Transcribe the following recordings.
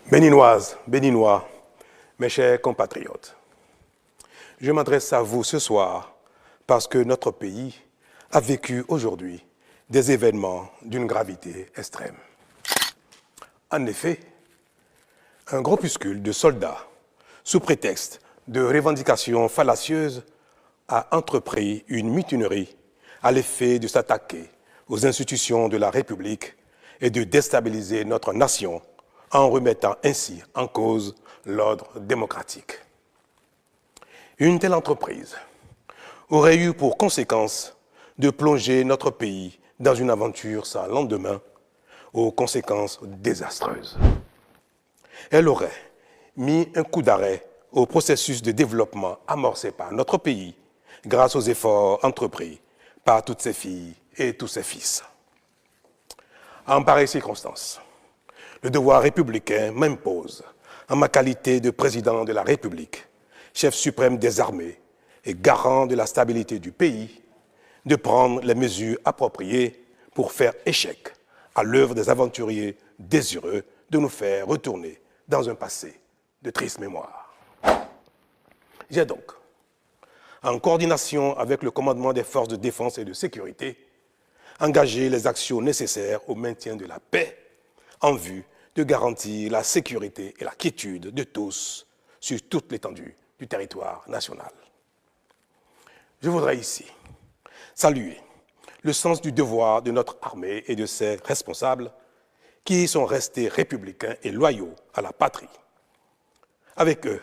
Béninoises, Béninois, mes chers compatriotes, je m'adresse à vous ce soir parce que notre pays a vécu aujourd'hui des événements d'une gravité extrême. En effet, un groupuscule de soldats, sous prétexte de revendications fallacieuses, a entrepris une mutinerie à l'effet de s'attaquer aux institutions de la République et de déstabiliser notre nation en remettant ainsi en cause l'ordre démocratique. Une telle entreprise aurait eu pour conséquence de plonger notre pays dans une aventure sans lendemain, aux conséquences désastreuses. Elle aurait mis un coup d'arrêt au processus de développement amorcé par notre pays grâce aux efforts entrepris par toutes ses filles et tous ses fils. En pareille circonstance, le devoir républicain m'impose, en ma qualité de président de la République, chef suprême des armées et garant de la stabilité du pays, de prendre les mesures appropriées pour faire échec à l'œuvre des aventuriers désireux de nous faire retourner dans un passé de triste mémoire. J'ai donc, en coordination avec le commandement des forces de défense et de sécurité, engagé les actions nécessaires au maintien de la paix en vue de garantir la sécurité et la quiétude de tous sur toute l'étendue du territoire national. Je voudrais ici saluer le sens du devoir de notre armée et de ses responsables qui sont restés républicains et loyaux à la patrie. Avec eux,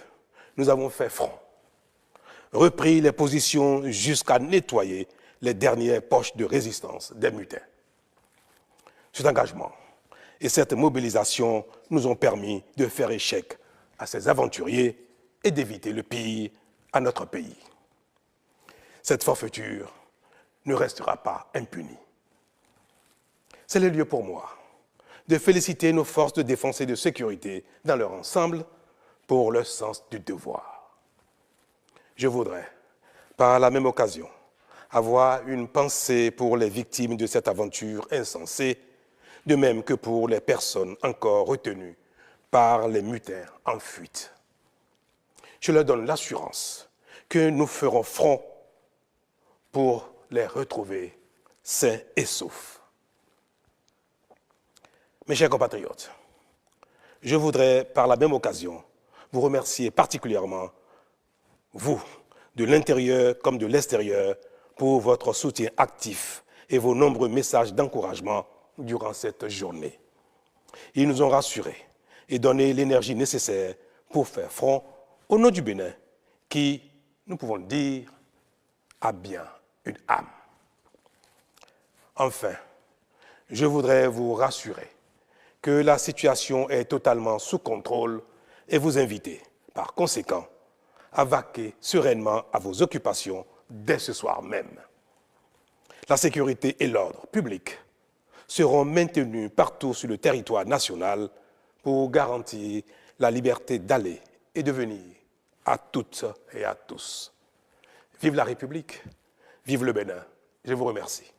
nous avons fait front, repris les positions jusqu'à nettoyer les dernières poches de résistance des mutins. Cet engagement et cette mobilisation nous ont permis de faire échec à ces aventuriers et d'éviter le pire à notre pays. Cette forfaiture ne restera pas impunie. C'est le lieu pour moi de féliciter nos forces de défense et de sécurité dans leur ensemble pour leur sens du devoir. Je voudrais, par la même occasion, avoir une pensée pour les victimes de cette aventure insensée, de même que pour les personnes encore retenues par les mutins en fuite. Je leur donne l'assurance que nous ferons front pour les retrouver sains et saufs. Mes chers compatriotes, je voudrais par la même occasion vous remercier particulièrement, vous, de l'intérieur comme de l'extérieur, pour votre soutien actif et vos nombreux messages d'encouragement durant cette journée. Ils nous ont rassurés et donné l'énergie nécessaire pour faire front au nom du Bénin, qui, nous pouvons le dire, a bien une âme. Enfin, je voudrais vous rassurer que la situation est totalement sous contrôle et vous inviter, par conséquent, à vaquer sereinement à vos occupations dès ce soir même. La sécurité et l'ordre public seront maintenus partout sur le territoire national pour garantir la liberté d'aller et de venir à toutes et à tous. Vive la République, vive le Bénin. Je vous remercie.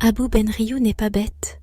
Abou Ben Riou n'est pas bête.